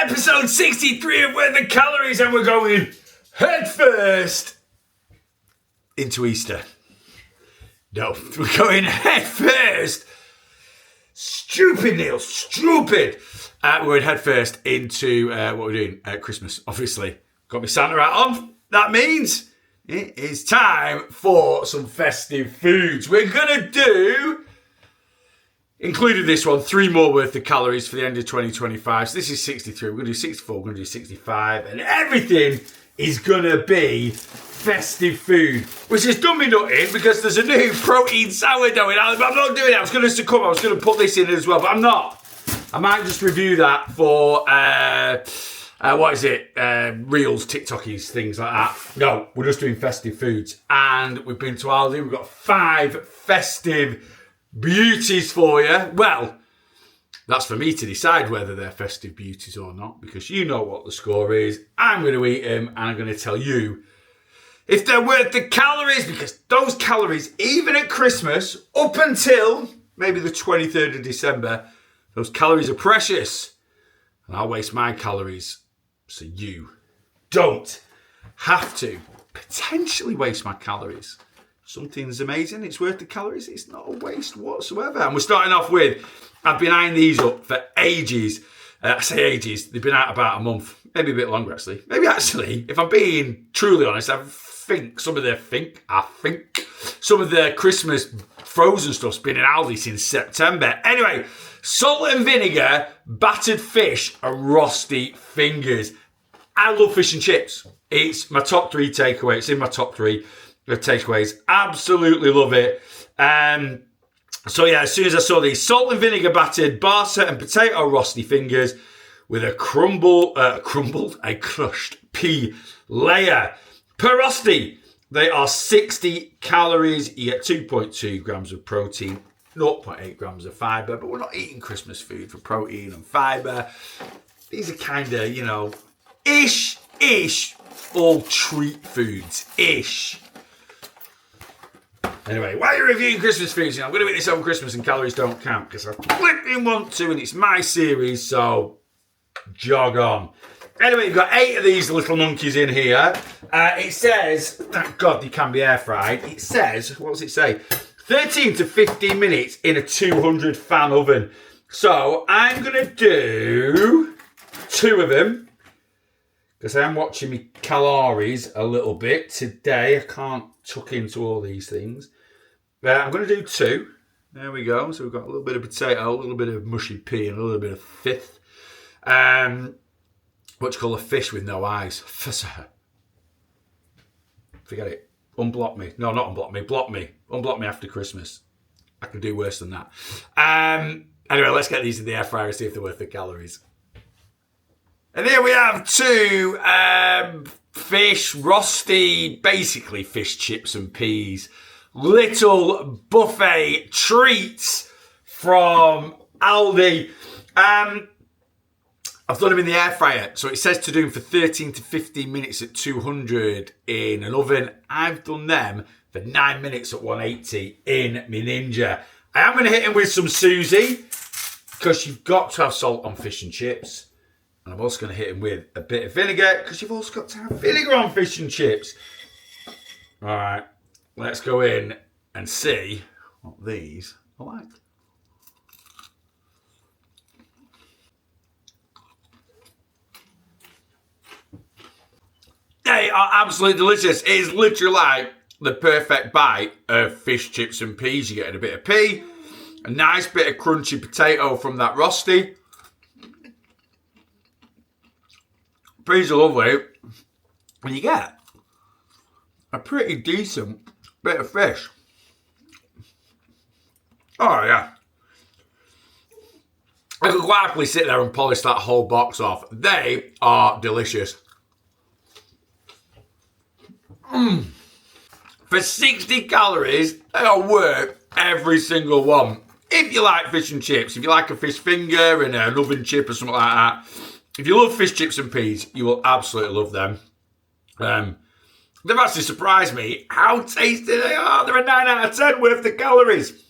Episode 63 of Where the Calories, and we're going head first into Easter. No, we're going head first. Stupid, Neil, stupid. We're going head first into what we're doing at Christmas, obviously. Got my Santa hat on. That means it is time for some festive foods. We're going to do, including this one, 3 more worth of calories for the end of 2025. So this is 63. We're going to do 64. We're going to do 65. And everything is going to be festive food, which has done me nutting because there's a new protein sourdough in Aldi. But I'm not doing it. I was going to succumb. I was going to put this in as well, but I'm not. I might just review that for, Reels, TikTokies, things like that. No, we're just doing festive foods. And we've been to Aldi. We've got 5 festive beauties for you. Well, that's for me to decide whether they're festive beauties or not, because you know what the score is. I'm going to eat them, and I'm going to tell you if they're worth the calories, because those calories, even at Christmas, up until maybe the 23rd of December, those calories are precious. And I'll waste my calories so you don't have to potentially waste my calories. Something's amazing, it's worth the calories, it's not a waste whatsoever. And we're starting off with, I've been eyeing these up for ages. I say ages, they've been out about a month, maybe a bit longer actually. Maybe actually, if I'm being truly honest, I think some of the Christmas frozen stuff's been in Aldi since September. Anyway, salt and vinegar, battered fish and rosti fingers. I love fish and chips. It's my top 3 takeaway. It's in my top 3 of takeaways. Absolutely love it. So yeah, as soon as I saw these salt and vinegar battered barsa and potato rosti fingers with a crushed pea layer. Pea Rosti, they are 60 calories. You get 2.2 grams of protein, 0.8 grams of fibre, but we're not eating Christmas food for protein and fibre. These are kind of, ish, all treat foods, ish. Anyway, while you're reviewing Christmas foods, I'm going to eat this over Christmas and calories don't count because I flipping want to, and it's my series, so jog on. Anyway, you've got 8 of these little monkeys in here. It says, thank God they can be air fried. It says, what does it say? 13 to 15 minutes in a 200 fan oven. So I'm going to do 2 of them because I'm watching my calories a little bit today. I can't tuck into all these things. I'm going to do 2. There we go. So we've got a little bit of potato, a little bit of mushy pea, and a little bit of fifth. What do you call a fish with no eyes? Forget it. Unblock me. No, not unblock me. Block me. Unblock me after Christmas. I can do worse than that. Anyway, let's get these in the air fryer and see if they're worth the calories. And here we have 2 fish rosti, basically fish chips and peas. Little buffet treats from Aldi. I've done them in the air fryer. So it says to do them for 13 to 15 minutes at 200 in an oven. I've done them for 9 minutes at 180 in my Ninja. I am going to hit them with some Susie because you've got to have salt on fish and chips. And I'm also going to hit them with a bit of vinegar because you've also got to have vinegar on fish and chips. All right, let's go in and see what these are like. They are absolutely delicious. It is literally like the perfect bite of fish, chips and peas. You get a bit of pea, a nice bit of crunchy potato from that rosti. Peas are lovely. And you get a pretty decent bit of fish. Oh yeah. I could quite happily sit there and polish that whole box off. They are delicious. For 60 calories, they are worth every single one. If you like fish and chips, if you like a fish finger and an oven chip or something like that, if you love fish, chips and peas, you will absolutely love them. They've actually surprised me how tasty they are. They're a 9 out of 10 worth the calories.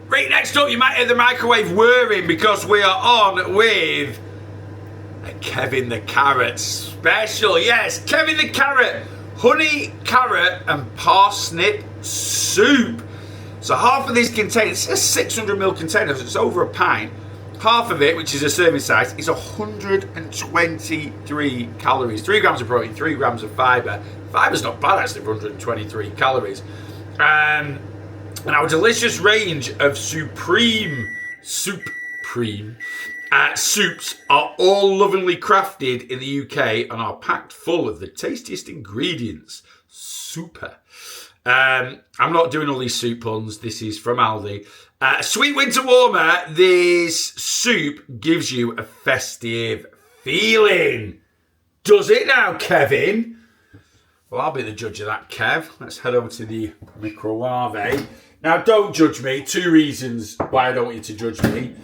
Right, next up, you might hear the microwave whirring because we are on with a Kevin the Carrot special. Yes, Kevin the Carrot, honey, carrot and parsnip soup. So half of this contains a 600ml container, so it's over a pint. Half of it, which is a serving size, is 123 calories. 3 grams of protein, 3 grams of fibre. Fiber's not bad actually for 123 calories. And our delicious range of supreme soups are all lovingly crafted in the UK and are packed full of the tastiest ingredients. Super. I'm not doing all these soup puns. This is from Aldi. Sweet winter warmer. This soup gives you a festive feeling. Does it now, Kevin? Well, I'll be the judge of that, Kev. Let's head over to the microwave. Now, don't judge me. 2 reasons why I don't want you to judge me.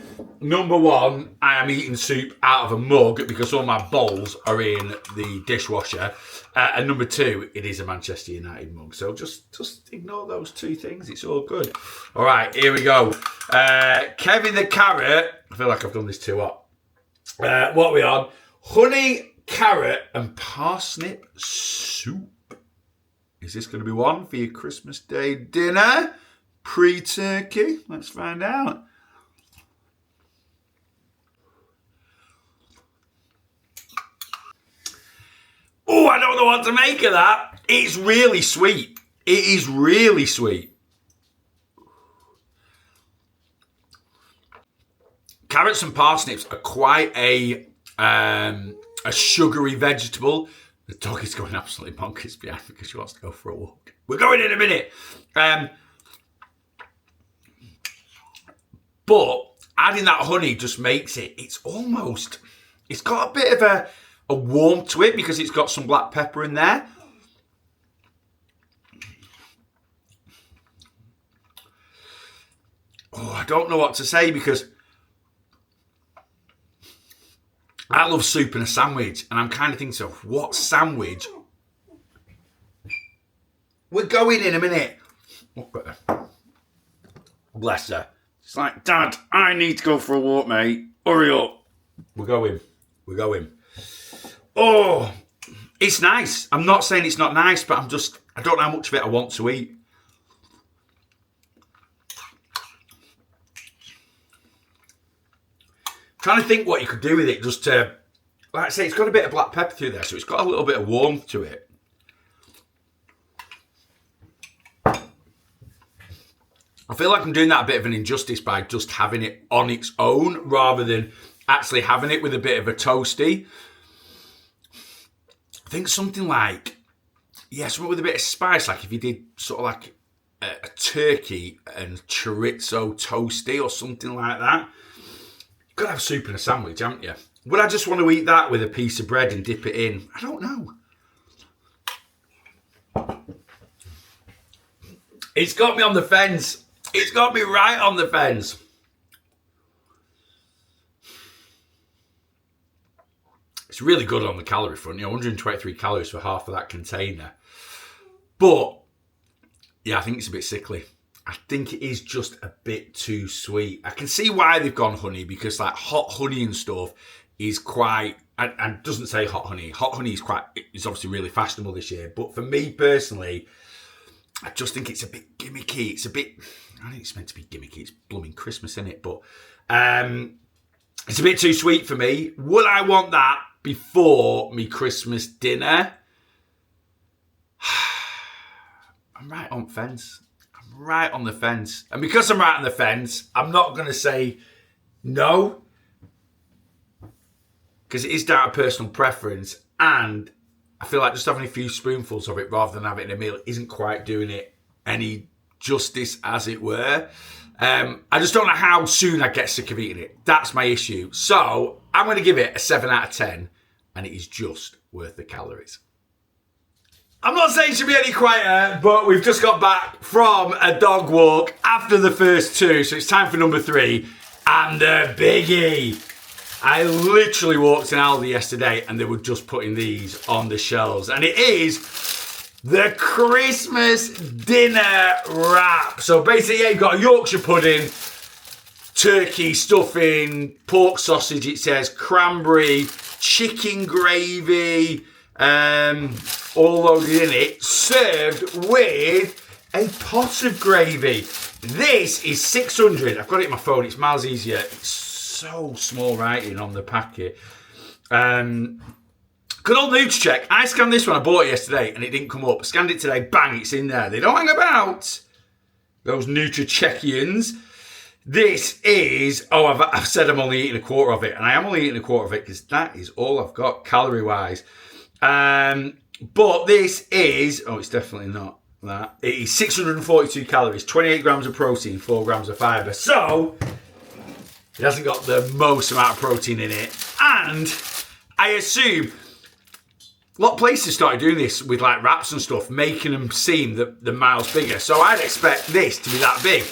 Number 1, I am eating soup out of a mug because all my bowls are in the dishwasher. And number 2, it is a Manchester United mug. So just ignore those 2 things. It's all good. All right, here we go. Kevin the Carrot. I feel like I've done this too hot. What are we on? Honey, carrot and parsnip soup. Is this going to be one for your Christmas Day dinner? Pre-turkey? Let's find out. Oh, I don't know what to make of that. It's really sweet. It is really sweet. Carrots and parsnips are quite a sugary vegetable. The dog is going absolutely bonkers behind because she wants to go for a walk. We're going in a minute. But adding that honey just makes it, it's got a bit of a warmth to it because it's got some black pepper in there. Oh, I don't know what to say because I love soup and a sandwich, and I'm kind of thinking, so what sandwich? We're going in a minute. Look at her. Bless her. It's like, Dad, I need to go for a walk, mate. Hurry up. We're going. Oh, it's nice. I'm not saying it's not nice, but I don't know how much of it I want to eat. Trying to think what you could do with it just to, like I say, it's got a bit of black pepper through there, so it's got a little bit of warmth to it. I feel like I'm doing that a bit of an injustice by just having it on its own rather than actually having it with a bit of a toasty. I think something like, something with a bit of spice, like if you did sort of like a turkey and chorizo toasty or something like that. You've got to have soup and a sandwich, haven't you? Would I just want to eat that with a piece of bread and dip it in? I don't know. It's got me on the fence. It's got me right on the fence. It's really good on the calorie front. 123 calories for half of that container. But, I think it's a bit sickly. I think it is just a bit too sweet. I can see why they've gone honey, because like hot honey and stuff is quite, and doesn't say hot honey. Hot honey is obviously really fashionable this year. But for me personally, I just think it's a bit gimmicky. I think it's meant to be gimmicky. It's blooming Christmas, isn't it? But it's a bit too sweet for me. Would I want that before me Christmas dinner? I'm right on fence. Right on the fence. And because I'm right on the fence, I'm not going to say no. Because it is down to personal preference. And I feel like just having a few spoonfuls of it rather than having it in a meal isn't quite doing it any justice, as it were. I just don't know how soon I get sick of eating it. That's my issue. So I'm going to give it a 7 out of 10. And it is just worth the calories. I'm not saying it should be any quieter, but we've just got back from a dog walk after the first 2, so it's time for number 3. And a biggie. I literally walked in Aldi yesterday and they were just putting these on the shelves. And it is the Christmas dinner wrap. So basically, you've got a Yorkshire pudding, turkey, stuffing, pork sausage, it says, cranberry, chicken gravy, all loaded in it, served with a pot of gravy. This is 600. I've got it in my phone. It's miles easier. It's so small writing on the packet. Good old NutriCheck. I scanned this one. I bought it yesterday and it didn't come up. Scanned it today. Bang, it's in there. They don't hang about. Those NutriCheckians. This is... Oh, I've said I'm only eating a quarter of it. And I am only eating a quarter of it because that is all I've got calorie-wise. But this is... Oh, it's definitely not that. It is 642 calories, 28 grams of protein, 4 grams of fibre. So, it hasn't got the most amount of protein in it. And I assume... A lot of places started doing this with like wraps and stuff, making them seem that the miles bigger. So I'd expect this to be that big.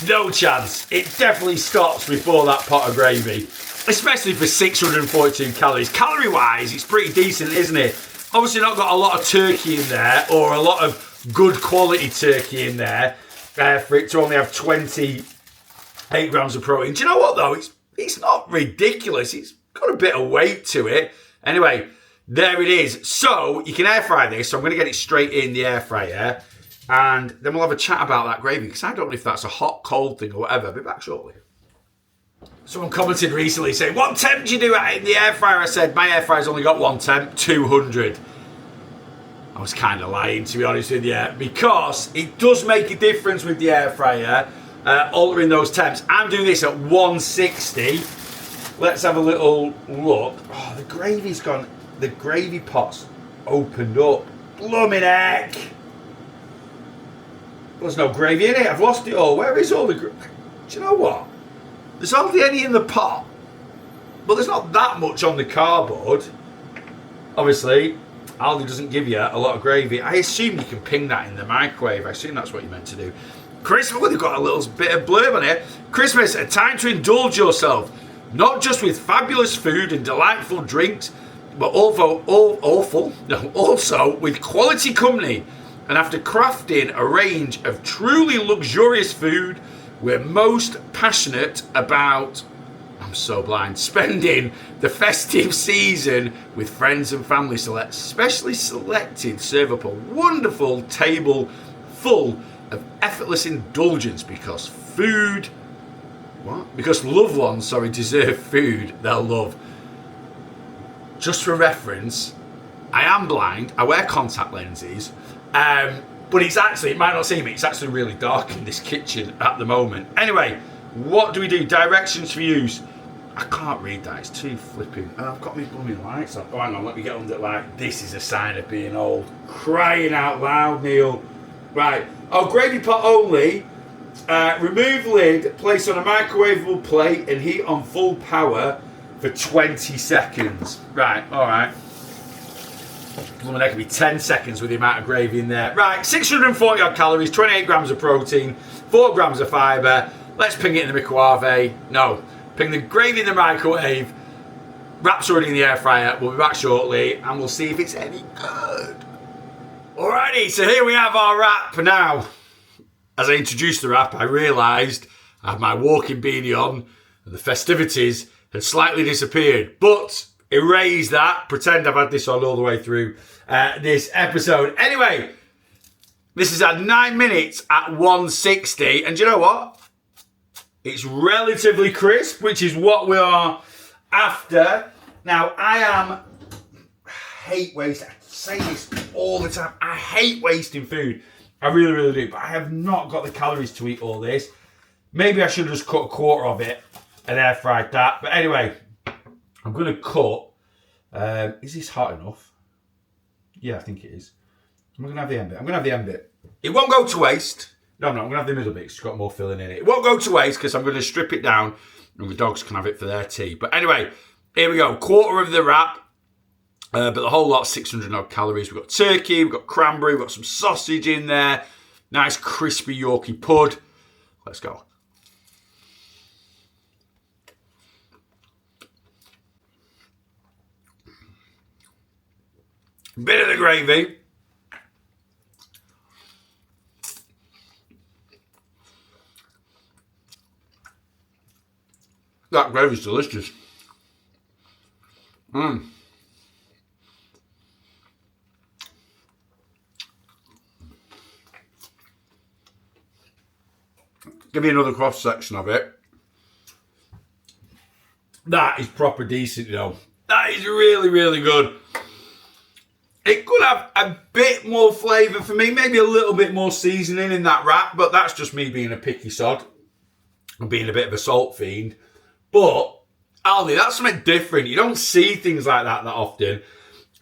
No chance. It definitely stops before that pot of gravy, especially for 642 calories. Calorie-wise, it's pretty decent, isn't it? Obviously not got a lot of turkey in there or a lot of good quality turkey in there for it to only have 28 grams of protein. Do you know what though? It's not ridiculous. It's got a bit of weight to it. Anyway, there it is. So you can air fry this. So I'm going to get it straight in the air fryer. And then we'll have a chat about that gravy. Because I don't know if that's a hot, cold thing or whatever. I'll be back shortly. Someone commented recently saying, what temp do you do in the air fryer? I said, my air fryer's only got one temp, 200. I was kind of lying, to be honest with you. Because it does make a difference with the air fryer. Altering those temps. I'm doing this at 160. Let's have a little look. Oh, the gravy's gone. The gravy pot's opened up. Blooming heck. There's no gravy in it. I've lost it all. Where is all the gravy? Do you know what? There's hardly any in the pot. But there's not that much on the cardboard. Obviously, Aldi doesn't give you a lot of gravy. I assume you can ping that in the microwave. I assume that's what you're meant to do. Christmas, well, they've got a little bit of blurb on it. Christmas, a time to indulge yourself, not just with fabulous food and delightful drinks, but also with quality company. And after crafting a range of truly luxurious food, we're most passionate about, I'm so blind, spending the festive season with friends and family. Specially selected, serve up a wonderful table full of effortless indulgence because loved ones, deserve food they'll love. Just for reference, I am blind, I wear contact lenses, but it might not seem it, it's actually really dark in this kitchen at the moment. Anyway, what do we do? Directions for use. I can't read that, it's too flipping. I've got my blooming lights on. Oh, hang on, let me get under light. This is a sign of being old. Crying out loud, Neil. Right. Oh, gravy pot only. Remove lid, place on a microwavable plate and heat on full power for 20 seconds. Right, alright. That could be 10 seconds with the amount of gravy in there. Right, 640 odd calories, 28 grams of protein, 4 grams of fibre. Let's ping it in the microwave. No, ping the gravy in the microwave. Wrap's already in the air fryer. We'll be back shortly and we'll see if it's any good. Alrighty, so here we have our wrap. Now, as I introduced the wrap, I realised I had my walking beanie on and the festivities had slightly disappeared. But erase that, pretend I've had this on all the way through this episode. Anyway, this is at 9 minutes at 160. And do you know what? It's relatively crisp, which is what we are after. Now, I hate waste. I say this all the time. I hate wasting food. I really, really do. But I have not got the calories to eat all this. Maybe I should have just cut a quarter of it and air fried that. But anyway, I'm going to cut. Is this hot enough? Yeah, I think it is. I'm going to have the end bit. I'm going to have the end bit. It won't go to waste. No, I'm going to have the middle bit. It's got more filling in it. It won't go to waste because I'm going to strip it down and the dogs can have it for their tea. But anyway, here we go. Quarter of the wrap. But the whole lot, 600 odd calories. We've got turkey, we've got cranberry, we've got some sausage in there. Nice crispy Yorkie pud. Let's go. Bit of the gravy. That gravy's delicious. Mmm. Give me another cross section of it. That is proper decent, you know. That is really, really good. It could have a bit more flavour for me, maybe a little bit more seasoning in that wrap, but that's just me being a picky sod and being a bit of a salt fiend. But Aldi, that's something different. You don't see things like that often.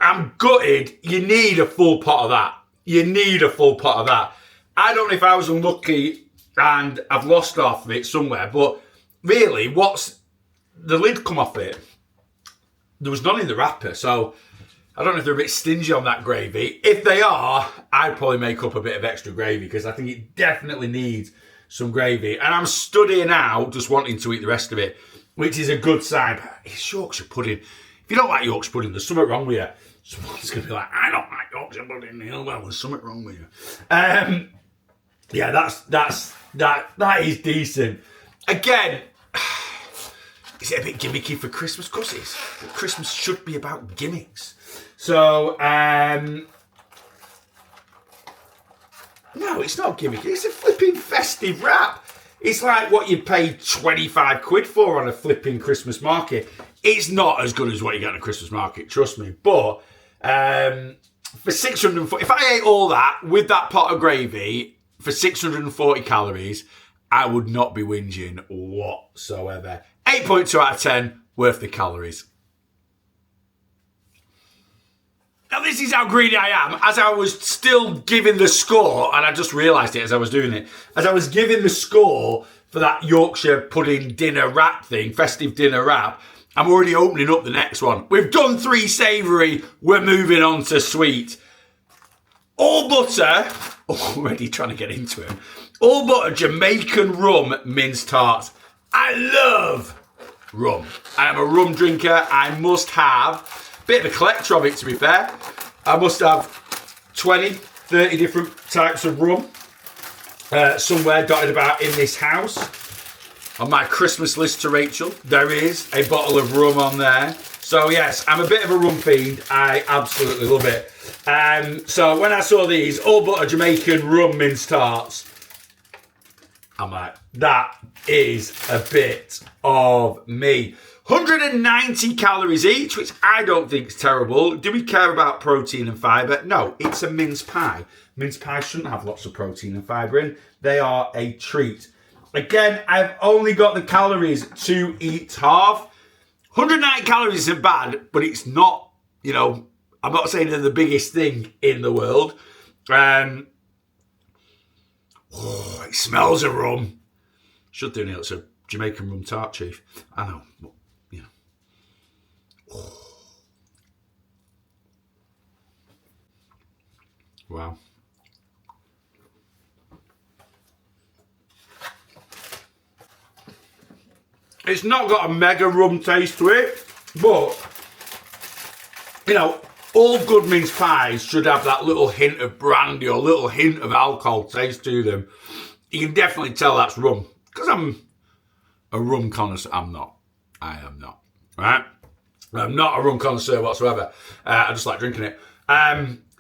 I'm gutted. You need a full pot of that. You need a full pot of that. I don't know if I was unlucky and I've lost half of it somewhere, but really, what's the lid come off it? There was none in the wrapper, so I don't know if they're a bit stingy on that gravy. If they are, I'd probably make up a bit of extra gravy because I think it definitely needs some gravy. And I'm studying out just wanting to eat the rest of it, which is a good sign. It's Yorkshire pudding. If you don't like Yorkshire pudding, there's something wrong with you. Someone's going to be like, I don't like Yorkshire pudding. Well, there's something wrong with you. Yeah, that is decent. Again, is it a bit gimmicky for Christmas? Of course it is. Christmas should be about gimmicks. So, no, it's not gimmicky. It's a flipping festive wrap. It's like what you pay 25 quid for on a flipping Christmas market. It's not as good as what you get on a Christmas market, trust me. But for 640, if I ate all that with that pot of gravy for 640 calories, I would not be whinging whatsoever. 8.2 out of 10, worth the calories. Now, this is how greedy I am. As I was still giving the score, and I just realised it as I was doing it, as I was giving the score for that Yorkshire pudding dinner wrap thing, festive dinner wrap, I'm already opening up the next one. We've done 3 savoury, we're moving on to sweet. All butter, already trying to get into it, all butter Jamaican rum minced tarts. I love rum. I am a rum drinker. I must have... Bit of a collector of it, to be fair. I must have 20, 30 different types of rum somewhere dotted about in this house. On my Christmas list to Rachel, there is a bottle of rum on there. So yes, I'm a bit of a rum fiend. I absolutely love it. So when I saw these, all butter Jamaican rum minced tarts, I'm like, that is a bit of me. 190 calories each, which I don't think is terrible. Do we care about protein and fibre? No, it's a mince pie. Mince pies shouldn't have lots of protein and fibre in. They are a treat. Again, I've only got the calories to eat half. 190 calories isn't bad, but it's not, you know, I'm not saying they're the biggest thing in the world. It smells of rum. Should do, Neil. It's a Jamaican rum tart, Chief. I know, but, you know. Wow. It's not got a mega rum taste to it, but, you know, all good mince pies should have that little hint of brandy or little hint of alcohol taste to them. You can definitely tell that's rum. Because I'm a rum connoisseur. I'm not. I am not. Right? I'm not a rum connoisseur whatsoever. I just like drinking it.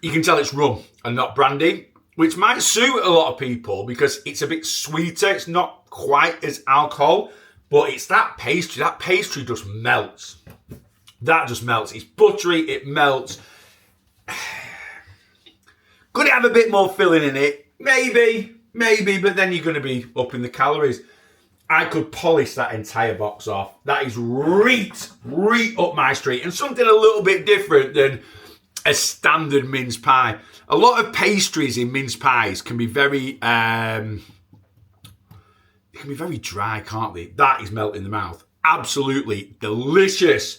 You can tell it's rum and not brandy, which might suit a lot of people because it's a bit sweeter. It's not quite as alcohol, but it's that pastry. That pastry just melts. That just melts. It's buttery. It melts. Could it have a bit more filling in it? Maybe, but then you're going to be up in the calories. I could polish that entire box off. That is right up my street. And something a little bit different than a standard mince pie. A lot of pastries in mince pies can be very dry, can't they? That is melting the mouth. Absolutely delicious.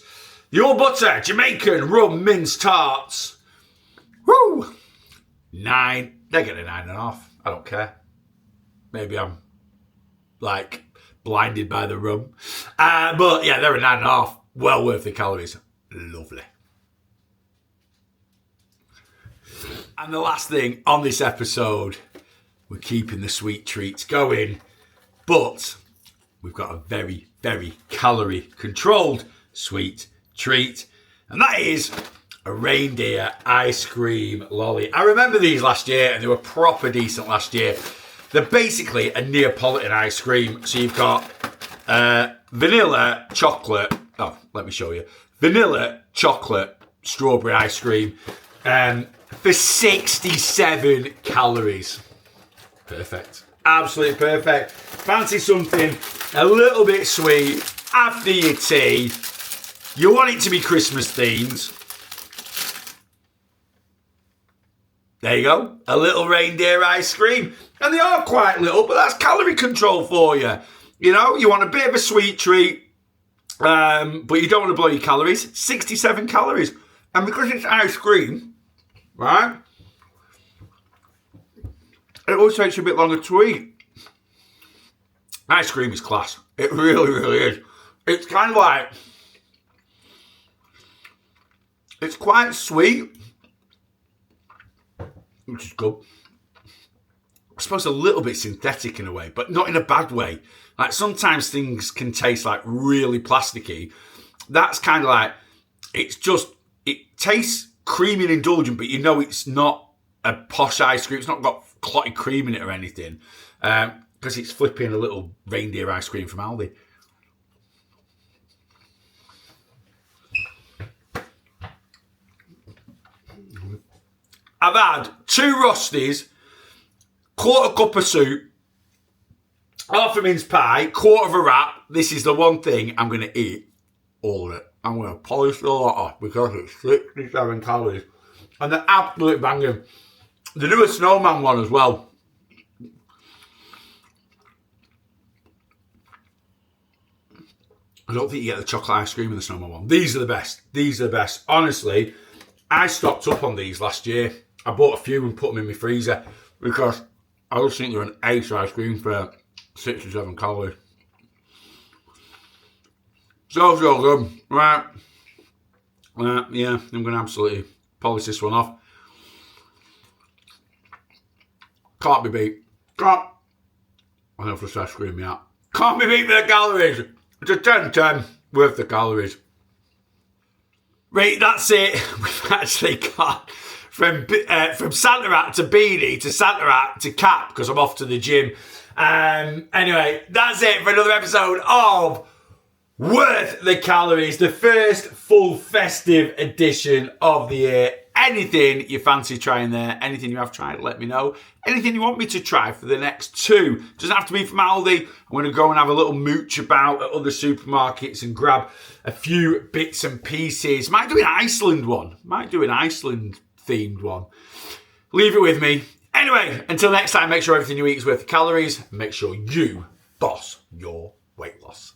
Your butter, Jamaican rum minced tarts. Woo! 9. They get a 9.5. I don't care. Maybe I'm like blinded by the rum. But yeah, they're a 9.5. Well worth the calories. Lovely. And the last thing on this episode, we're keeping the sweet treats going. But we've got a very, very calorie controlled sweet treat. And that is a reindeer ice cream lolly. I remember these last year and they were proper decent last year. They're basically a Neapolitan ice cream. So you've got vanilla, chocolate. Oh, let me show you. Vanilla, chocolate, strawberry ice cream for 67 calories. Perfect. Absolutely perfect. Fancy something a little bit sweet after your tea. You want it to be Christmas themed. There you go. A little reindeer ice cream. And they are quite little, but that's calorie control for you. You know, you want a bit of a sweet treat, but you don't want to blow your calories. 67 calories. And because it's ice cream, right, it always takes you a bit longer to eat. Ice cream is class. It really, really is. It's kind of like, it's quite sweet, which is good. I suppose a little bit synthetic in a way, but not in a bad way. Like sometimes things can taste like really plasticky. That's kind of like, it's just, it tastes creamy and indulgent, but you know it's not a posh ice cream. It's not got clotted cream in it or anything. Because it's flipping a little reindeer ice cream from ALDI. I've had 2 rostis, quarter cup of soup, half a mince pie, quarter of a wrap. This is the one thing I'm going to eat all of it. I'm going to polish the lot off because it's 67 calories. And they're absolute banging. They do a snowman one as well. I don't think you get the chocolate ice cream in the snowman one. These are the best. These are the best. Honestly, I stocked up on these last year. I bought a few and put them in my freezer because I just think they're an ace ice cream for 67 calories. So good. Right. Yeah, I'm going to absolutely polish this one off. Can't be beat. Can't. I know for ice cream, yeah. Can't be beat for the calories. It's a 10-10 worth the calories. Right, that's it. We've actually got from Santa Hat to Beanie to Santa Hat to Cap because I'm off to the gym. Anyway, that's it for another episode of Worth the Calories, the first full festive edition of the year. Anything you fancy trying there, anything you have tried, let me know. Anything you want me to try for the next 2. Doesn't have to be from ALDI. I'm going to go and have a little mooch about at other supermarkets and grab a few bits and pieces. Might do an Iceland one. Might do an Iceland themed one. Leave it with me. Anyway, until next time, make sure everything you eat is worth the calories. Make sure you boss your weight loss.